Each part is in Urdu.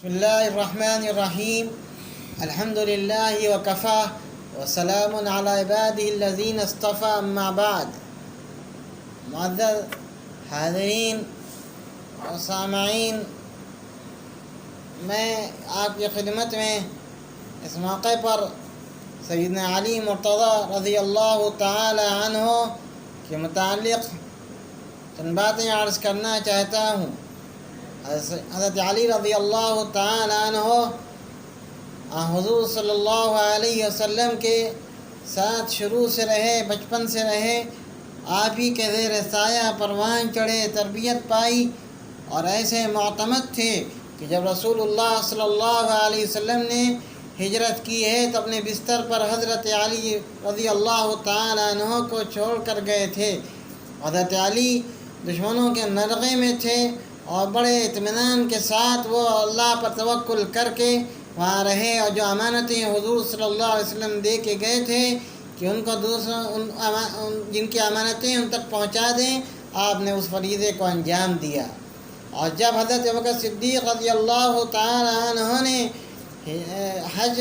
بسم اللہ الرحمن الرحیم الحمد للہ وکفیٰ وسلام علی عبادہ الذین اصطفیٰ اما بعد۔ معزز حاضرین اور سامعین، میں آپ کی خدمت میں اس موقع پر سیدنا علی مرتضیٰ رضی اللہ تعالی عنہ کے متعلق چند باتیں عرض کرنا چاہتا ہوں۔ حضرت علی رضی اللہ تعالی عنہ حضور صلی اللہ علیہ وسلم کے ساتھ شروع سے رہے، بچپن سے رہے، آپ ہی کے زیر سایہ پروان چڑھے، تربیت پائی، اور ایسے معتمد تھے کہ جب رسول اللہ صلی اللہ علیہ وسلم نے ہجرت کی ہے تو اپنے بستر پر حضرت علی رضی اللہ تعالی عنہ کو چھوڑ کر گئے تھے۔ حضرت علی دشمنوں کے نرغے میں تھے اور بڑے اطمینان کے ساتھ وہ اللہ پر توکل کر کے وہاں رہے، اور جو امانتیں حضور صلی اللہ علیہ وسلم دے کے گئے تھے کہ ان کو جن کی امانتیں ان تک پہنچا دیں، آپ نے اس فریضے کو انجام دیا۔ اور جب حضرت ابوبکر صدیق رضی اللہ تعالی عنہ نے حج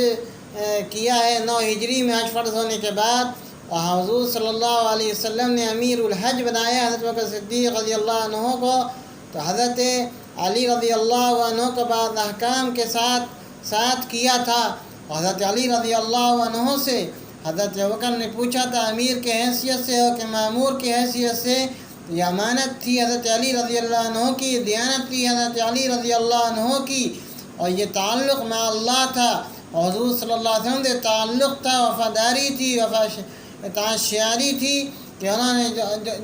کیا ہے 9 ہجری میں، حج فرض ہونے کے بعد، اور حضور صلی اللہ علیہ وسلم نے امیر الحج بنایا حضرت ابوبکر صدیق رضی اللہ عنہ کو، تو حضرت علی رضی اللہ عنہ کو بعض احکام کے ساتھ کیا تھا۔ اور حضرت علی رضی اللہ عنہ سے حضرت ابوبکر نے پوچھا تھا امیر کے حیثیت سے اور کہ معمور کی حیثیت سے، یہ امانت تھی حضرت علی رضی اللہ عنہ کی، دیانت تھی حضرت علی رضی اللہ عنہ کی، اور یہ تعلق مع اللہ تھا، اور حضور صلی اللہ علیہ وسلم سے تعلق تھا، وفاداری تھی، اطاعتشیاری تھی، کہ انہوں نے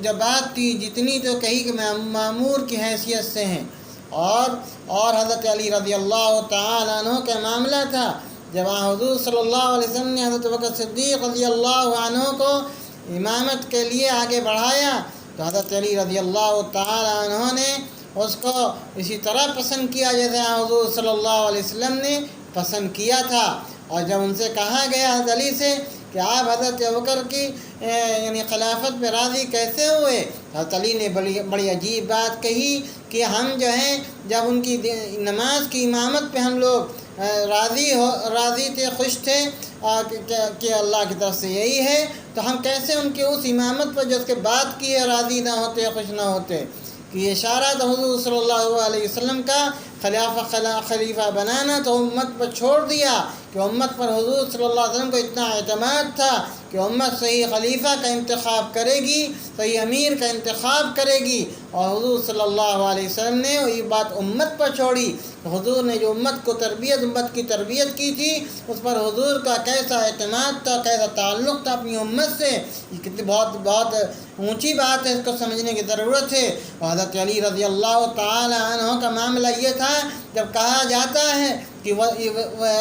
جو بات تھی جتنی تو کہی کہ معمور کی حیثیت سے ہیں۔ اور حضرت علی رضی اللہ تعالی عنہ کا معاملہ تھا، جب حضور صلی اللہ علیہ وسلم نے حضرت ابوبکر صدیق رضی اللہ عنہ کو امامت کے لیے آگے بڑھایا، تو حضرت علی رضی اللہ تعالی عنہ نے اس کو اسی طرح پسند کیا جیسے حضور صلی اللہ علیہ وسلم نے پسند کیا تھا۔ اور جب ان سے کہا گیا حضرت علی سے کہ آپ حضرت ابوبکر کی یعنی خلافت پہ راضی کیسے ہوئے، حضرت علی نے بڑی عجیب بات کہی کہ ہم جو ہیں جب ان کی نماز کی امامت پہ ہم لوگ راضی تھے، خوش تھے، کہ اللہ کی طرف سے یہی ہے، تو ہم کیسے ان کی اس امامت پر جو اس کے بعد کی ہے راضی نہ ہوتے، خوش نہ ہوتے۔ کہ یہ اشارہ تو حضور صلی اللہ علیہ وسلم کا خلیفہ بنانا تو امت پر چھوڑ دیا، کہ امت پر حضور صلی اللہ علیہ وسلم کو اتنا اعتماد تھا کہ امت صحیح خلیفہ کا انتخاب کرے گی، صحیح امیر کا انتخاب کرے گی، اور حضور صلی اللہ علیہ وسلم نے یہ بات امت پر چھوڑی۔ حضور نے جو امت کی تربیت کی تھی، اس پر حضور کا کیسا اعتماد تھا، کیسا تعلق تھا اپنی امت سے، یہ کتنی بہت اونچی بات ہے، اس کو سمجھنے کی ضرورت ہے۔ اور حضرت علی رضی اللہ تعالی عنہ کا معاملہ یہ تھا، جب کہا جاتا ہے کہ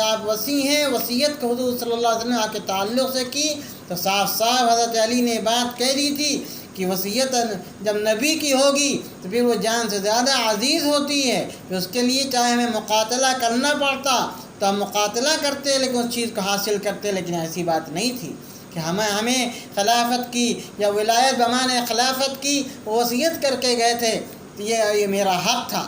آپ وصی ہیں، وصیت کو حضور صلی اللہ علیہ وسلم نے آپ کے تعلق سے کی، تو صاف حضرت علی نے بات کہہ دی تھی کہ وصیت جب نبی کی ہوگی تو پھر وہ جان سے زیادہ عزیز ہوتی ہے، کہ اس کے لیے چاہے ہمیں مقاتلہ کرنا پڑتا تو ہم مقاتلہ کرتے، لیکن اس چیز کو حاصل کرتے، لیکن ایسی بات نہیں تھی کہ ہمیں خلافت کی یا ولایت بمانے خلافت کی وصیت کر کے گئے تھے، یہ میرا حق تھا۔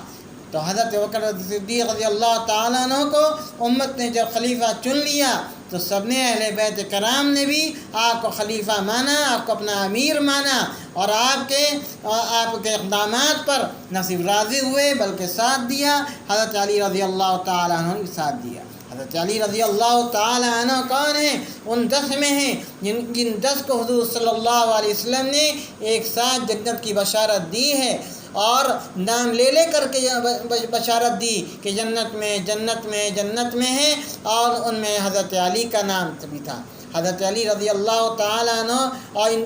تو حضرت ابوبکر صدیق رضی اللہ تعالیٰ عنہ کو امت نے جب خلیفہ چن لیا تو سب نے، اہل بیت کرام نے بھی آپ کو خلیفہ مانا، آپ کو اپنا امیر مانا، اور آپ کے اقدامات پر نہ صرف راضی ہوئے بلکہ ساتھ دیا۔ حضرت علی رضی اللہ تعالیٰ عنہ نے ساتھ دیا۔ حضرت علی رضی اللہ تعالیٰ عنہ کون ہیں؟ ان 10 میں ہیں جن 10 کو حضور صلی اللہ علیہ وسلم نے ایک ساتھ جنت کی بشارت دی ہے، اور نام لے کر کے بشارت دی کہ جنت میں ہیں، اور ان میں حضرت علی کا نام بھی تھا۔ حضرت علی رضی اللہ تعالیٰ عنہ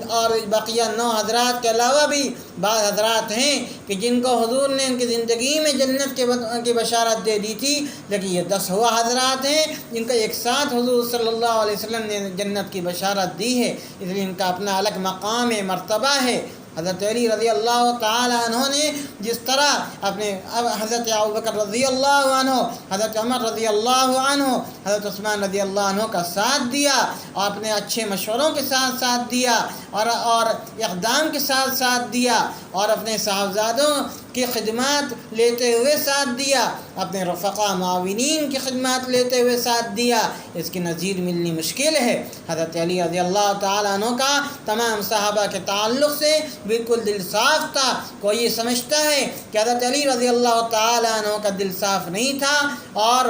اور بقیہ 9 حضرات کے علاوہ بھی بعض حضرات ہیں کہ جن کو حضور نے ان کی زندگی میں جنت کی بشارت دے دی تھی، لیکن یہ 10 حضرات ہیں جن کو ایک ساتھ حضور صلی اللہ علیہ وسلم نے جنت کی بشارت دی ہے، اس لیے ان کا اپنا الگ مقام مرتبہ ہے۔ حضرت علی رضی اللہ تعالی عنہ نے جس طرح اپنے حضرت ابوبکر رضی اللہ عنہ، حضرت عمر رضی اللہ عنہ، حضرت عثمان رضی اللہ عنہ کا ساتھ دیا، اور اپنے اچھے مشوروں کے ساتھ دیا، اور اقدام کے ساتھ دیا، اور اپنے صاحبزادوں کی خدمات لیتے ہوئے ساتھ دیا، اپنے رفقا معاونین کی خدمات لیتے ہوئے ساتھ دیا، اس کی نظیر ملنی مشکل ہے۔ حضرت علی رضی اللہ تعالیٰ عنہ کا تمام صحابہ کے تعلق سے بالکل دل صاف تھا۔ کوئی یہ سمجھتا ہے کہ حضرت علی رضی اللہ تعالیٰ عنہ کا دل صاف نہیں تھا اور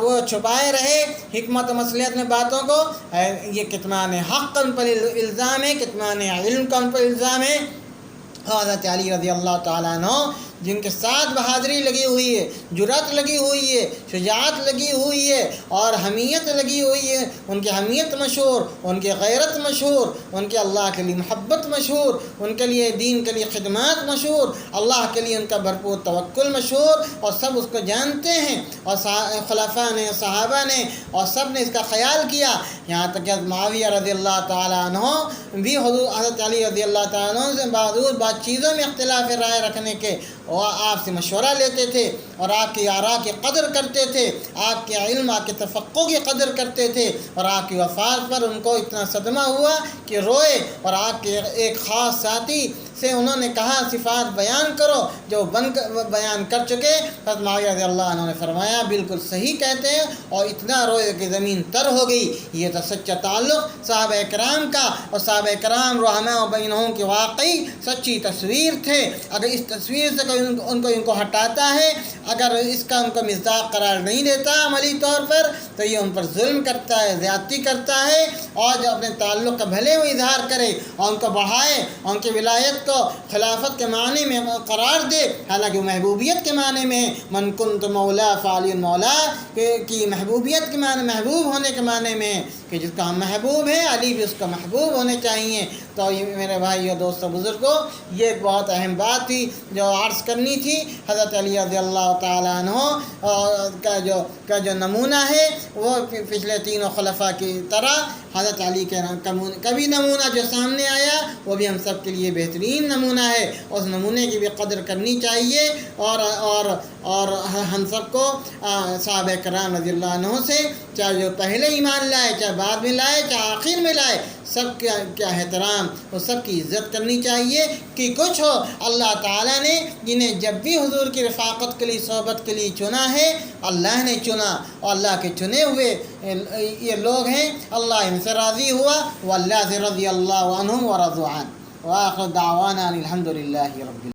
وہ چھپائے رہے حکمت و مصلحت میں باتوں کو، یہ کتمان حق ان پر الزام ہے، کتمان علم کا ان پر الزام ہے۔ حضرت علی رضی اللہ تعالیٰ عنہ جن کے ساتھ بہادری لگی ہوئی ہے، جرأت لگی ہوئی ہے، شجاعت لگی ہوئی ہے اور حمیت لگی ہوئی ہے، ان کی حمیت مشہور، ان کی غیرت مشہور، ان کے اللہ کے لیے محبت مشہور، ان کے لیے دین کے لیے خدمات مشہور، اللہ کے لیے ان کا بھرپور توکل مشہور، اور سب اس کو جانتے ہیں، اور خلفاء نے، صحابہ نے، اور سب نے اس کا خیال کیا۔ یہاں تک کہ معاویہ رضی اللہ تعالیٰ عنہ بھی حضرت علی رضی اللہ تعالیٰ عنہ سے باوجود بعض چیزوں میں اختلاف رائے رکھنے کے وہ آپ سے مشورہ لیتے تھے اور آپ کی آراء کی قدر کرتے تھے، آپ کے علم، آپ کے تفقہ کی قدر کرتے تھے، اور آپ کی وفات پر ان کو اتنا صدمہ ہوا کہ روئے، اور آپ کے ایک خاص ساتھی سے انہوں نے کہا صفات بیان کرو جو بیان کر چکے۔ حضرت معاویہ رضی اللہ عنہ نے فرمایا بالکل صحیح کہتے ہیں، اور اتنا روئے کہ زمین تر ہو گئی۔ یہ تھا سچا تعلق صحابہ کرام کا، اور صحابہ کرام رحماء بینہم کی واقعی سچی تصویر تھے۔ اگر اس تصویر سے کوئی ان کو ہٹاتا ہے، اگر اس کا ان کو مصداق قرار نہیں دیتا عملی طور پر، تو یہ ان پر ظلم کرتا ہے، زیادتی کرتا ہے، اور جو اپنے تعلق کا بھلے وہ اظہار کرے اور ان کو بڑھائے، ان کی ولایت کو خلافت کے معنی میں قرار دے، حالانکہ وہ محبوبیت کے معنی میں من کنت مولا فعلی مولا، کہ محبوبیت کے معنی، محبوب ہونے کے معنی میں کہ جس کا ہم محبوب ہیں علی بھی اس کا محبوب ہونے چاہیے۔ تو یہ میرے بھائی اور دوستوں بزرگوں، یہ ایک بہت اہم بات تھی جو عرض کرنی تھی۔ حضرت علی رضی اللہ تعالیٰ عنہ کا جو نمونہ ہے وہ پچھلے تینوں خلفاء کی طرح حضرت علی کے کبھی نمونہ جو سامنے آیا وہ بھی ہم سب کے لیے بہترین نمونہ ہے، اس نمونے کی بھی قدر کرنی چاہیے، اور ہم سب کو صحابہ کرام رضی اللہ عنہ سے، چاہے جو پہلے ایمان لائے، چاہے بعد میں لائے، چاہے آخر میں لائے، سب کا احترام اور سب کی عزت کرنی چاہیے۔ کہ کچھ ہو، اللہ تعالیٰ نے جنہیں جب بھی حضور کی رفاقت کے لیے، صحبت کے لیے چنا ہے، اللہ نے چنا، اور اللہ کے چنے ہوئے یہ لوگ ہیں، اللہ ان سے راضی ہوا، واللہ سے رضی اللہ عنہم ورضوا عنہ، وآخر دعوانا الحمدللہ رب